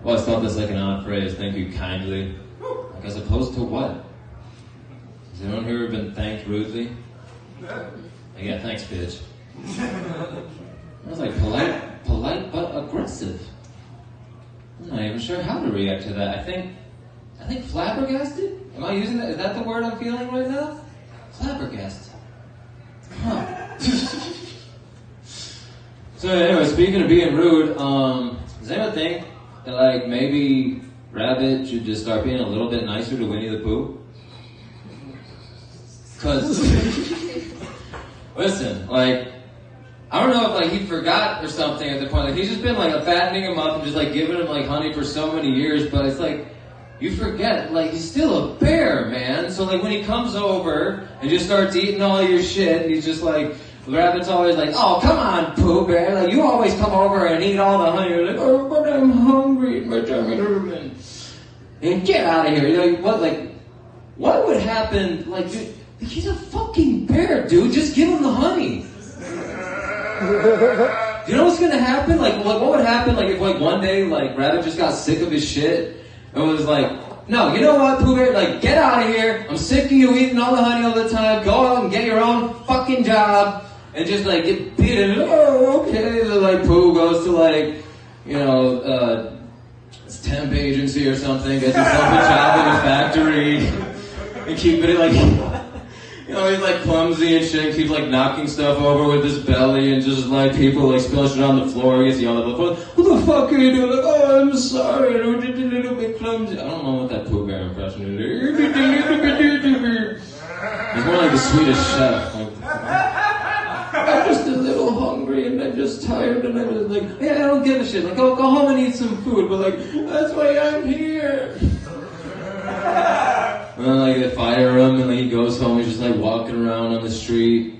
Well, I thought this like an odd phrase, thank you kindly. Like as opposed to what? Has anyone here been thanked rudely? Yeah, thanks, bitch. I was like, polite but aggressive. I'm not even sure how to react to that. I think flabbergasted? Am I using that? Is that the word I'm feeling right now? Flabbergasted. Huh. So anyway, speaking of being rude, does anyone think that like maybe Rabbit should just start being a little bit nicer to Winnie the Pooh? Cause, listen, like, I don't know if like he forgot or something at the point. Like he's just been like fattening him up and just like giving him like honey for so many years, but it's like, you forget, like he's still a bear, man. So like when he comes over and just starts eating all your shit, and he's just like, Rabbit's always like, oh, come on, Pooh Bear. Like, you always come over and eat all the honey. You're like, oh, but I'm hungry. My tummy hurts. And get out of here. You know, what would happen? Like, dude, he's a fucking bear, dude. Just give him the honey. You know what's gonna happen? Like, what would happen, like, if, like, one day, like, Rabbit just got sick of his shit and was like, no, you know what, Pooh Bear? Like, get out of here. I'm sick of you eating all the honey all the time. Go out and get your own fucking job. And just like get beaten, oh, okay. So like Pooh goes to like, you know, temp agency or something, gets himself a job in a factory, and keeping it like, you know, he's like clumsy and shit, keeps like knocking stuff over with his belly, and just like people like spill shit on the floor, he gets yelled at the phone, what the fuck are you doing? Like, oh, I'm sorry, I did a little bit clumsy. I don't know what that Pooh Bear impression is. He's more like the Swedish chef. Like, I'm just a little hungry and I'm just tired and I'm just like, yeah, I don't give a shit. Like, go home and eat some food. But like, that's why I'm here. And then like they fire him and like he goes home. He's just like walking around on the street.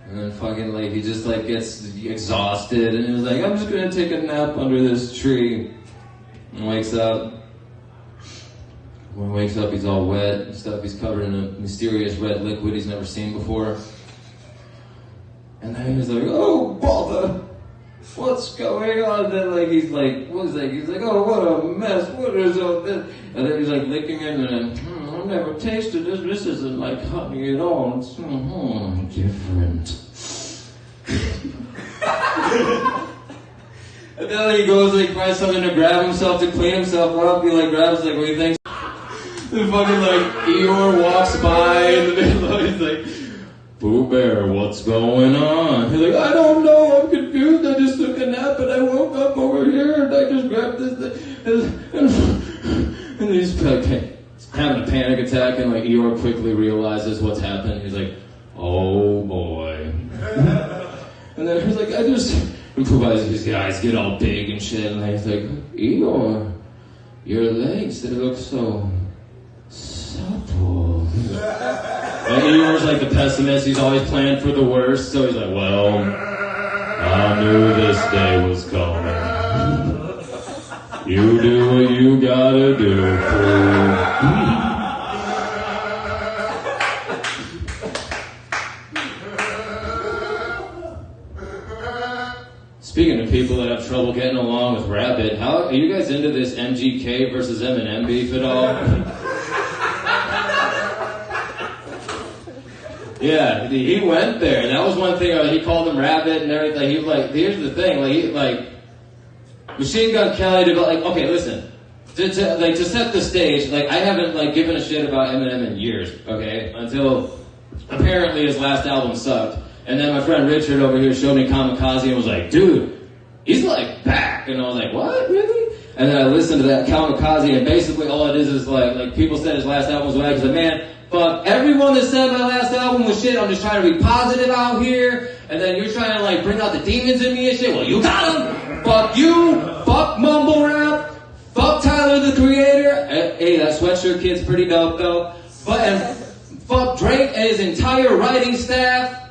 And then fucking like he just like gets exhausted and he's like, I'm just gonna take a nap under this tree. And wakes up. When he wakes up, he's all wet and stuff. He's covered in a mysterious red liquid he's never seen before. And then he's like, oh, bother, what's going on? Then like he's like, what is that? He's like, oh, what a mess, what is all this? And then he's like licking it and then, I've never tasted this, this isn't like honey at all, it's different. And then he goes like, finds something to grab himself, to clean himself up, he like grabs like, what do you think? And fucking like, Eeyore walks by in the middle of it, he's like, Pooh Bear, what's going on? He's like, I don't know, I'm confused, I just took a nap and I woke up over here and I just grabbed this and he's like having a panic attack and like Eeyore quickly realizes what's happened. He's like, oh boy. And then he's like, and Pooh Bear's his eyes get all big and shit and he's like, Eeyore, your legs, they look so supple. And Eeyore's like the pessimist, he's always planned for the worst, so he's like, well, I knew this day was coming. You do what you gotta do, Pooh. Speaking of people that have trouble getting along with Rabbit, how are you guys into this MGK versus Eminem beef at all? Yeah, he went there. That was one thing. He called him Rabbit and everything. He was like, here's the thing. Machine Gun Kelly did like, okay, listen. To set the stage, like, I haven't, like, given a shit about Eminem in years, okay? Until, apparently, his last album sucked. And then my friend Richard over here showed me Kamikaze and was like, dude, he's, like, back. And I was like, what? Really? And then I listened to that Kamikaze, and basically all it is like people said his last album was whack. He's like, man, fuck everyone that said my last album was shit. I'm just trying to be positive out here. And then you're trying to like bring out the demons in me and shit. Well, you got them. Fuck you. Fuck mumble rap. Fuck Tyler the Creator. Hey, that sweatshirt kid's pretty dope though. And fuck Drake and his entire writing staff.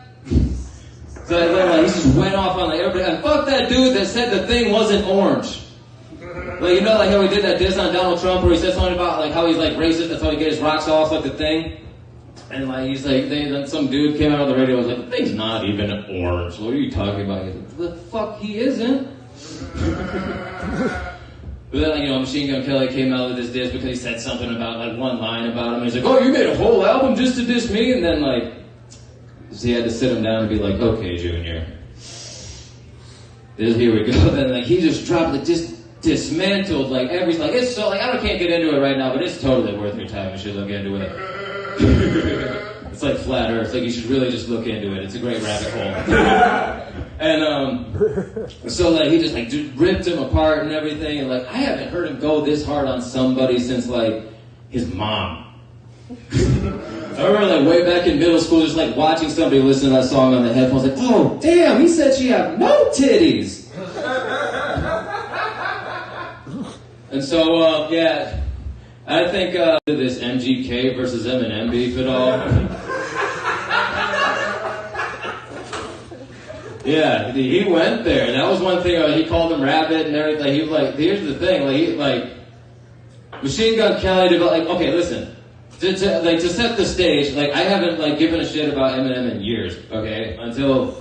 So he just went off on like everybody. And fuck that dude that said the thing wasn't orange. Like, you know, like how he did that diss on Donald Trump where he said something about like how he's like racist, that's how he gets his rocks off, like the thing. And like he's like, then some dude came out on the radio and was like, the thing's not even orange. What are you talking about? He's like, the fuck he isn't. But then, like, you know, Machine Gun Kelly came out with this diss because he said something about, like, one line about him. He's like, oh, you made a whole album just to diss me? And then, like, so he had to sit him down and be like, okay, Junior. Here we go. Then, like, he just dropped it, just dismantled, like, like, it's so, like, I can't get into it right now, but it's totally worth your time. You should look into it. It's like flat earth. Like, you should really just look into it. It's a great rabbit hole. And, so, like, he just, like, ripped him apart and everything. And, like, I haven't heard him go this hard on somebody since, like, his mom. I remember, like, way back in middle school, just, like, watching somebody listen to that song on the headphones. Like, oh, damn, he said she had no titties. And so, yeah, I think this MGK versus Eminem beef at all. Yeah, he went there. That was one thing. He called him Rabbit and everything. He was like, here's the thing. Like, Machine Gun Kelly did, like, okay, listen. To set the stage, like, I haven't, like, given a shit about Eminem in years, okay? Until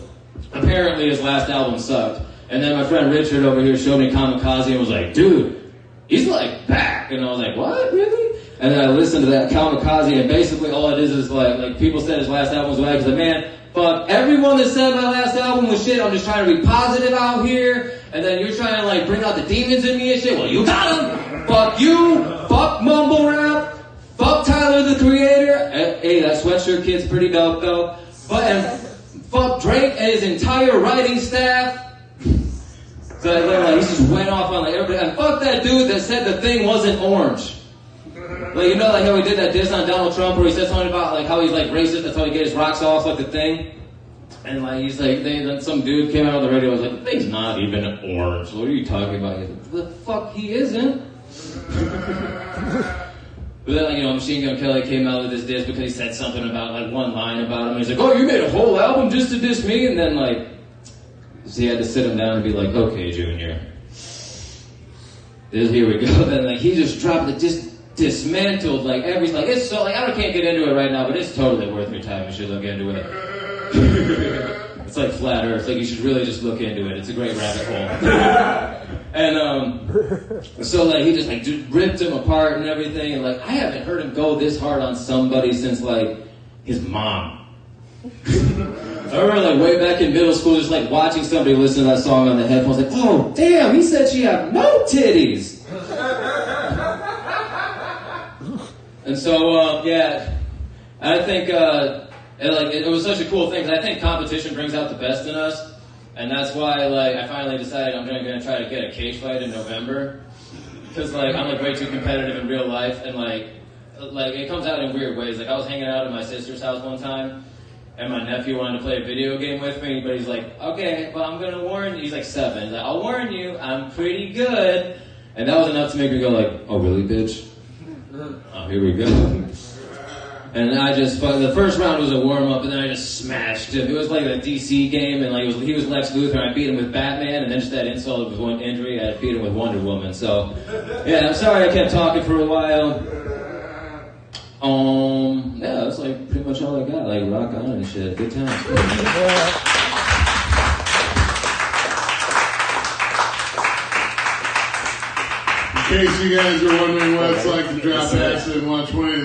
apparently his last album sucked. And then my friend Richard over here showed me Kamikaze and was like, dude, he's, like, back. And I was like, what, really? And then I listened to that Kamikaze, and basically all it is like people said his last album was whack. He's like, man, fuck everyone that said my last album was shit. I'm just trying to be positive out here. And then you're trying to, like, bring out the demons in me and shit. Well, you got them. Fuck you. Fuck mumble rap. Fuck Tyler, the Creator. Hey, that sweatshirt kid's pretty dope, though. And fuck Drake and his entire writing staff. So, like, he just went off on, like, everybody. And fuck that dude that said the thing wasn't orange. Like, you know, like, how he did that diss on Donald Trump where he said something about, like, how he's, like, racist. That's how he gets his rocks off, like, the thing. And, like, he's like, then some dude came out on the radio and was like, the thing's not even orange. What are you talking about? He's like, the fuck he isn't. But then, like, you know, Machine Gun Kelly came out with this diss because he said something about, like, one line about him. He's like, oh, you made a whole album just to diss me? And then, like, so he had to sit him down and be like, okay, Junior. Here we go. Then, like, he just dropped it, just dismantled, like, like, it's so, like, I can't get into it right now, but it's totally worth your time. You should look into it. It's like flat earth. Like, you should really just look into it. It's a great rabbit hole. And, so, like, he just, like, ripped him apart and everything. And, like, I haven't heard him go this hard on somebody since, like, his mom. I remember, like, way back in middle school, just, like, watching somebody listen to that song on the headphones. Like, oh, damn, he said she had no titties. And so, yeah, I think, it was such a cool thing, because I think competition brings out the best in us. And that's why, like, I finally decided I'm going to try to get a cage fight in November. Because, like, I'm, like, way too competitive in real life. And, like, it comes out in weird ways. Like, I was hanging out at my sister's house one time, and my nephew wanted to play a video game with me. But he's like, okay, well, I'm going to warn you. He's, like, 7. He's like, I'll warn you, I'm pretty good. And that was enough to make me go, like, oh, really, bitch? Oh, here we go. And I just, the first round was a warm-up, and then I just smashed him. It was like a DC game, and, like, he was Lex Luthor, and I beat him with Batman, and then just that insult with one injury, I beat him with Wonder Woman. So, yeah, I'm sorry I kept talking for a while. Yeah, that's, like, pretty much all I got. Like, rock on and shit. Good times. In case you guys are wondering what it's like to drop acid and watch Winnie the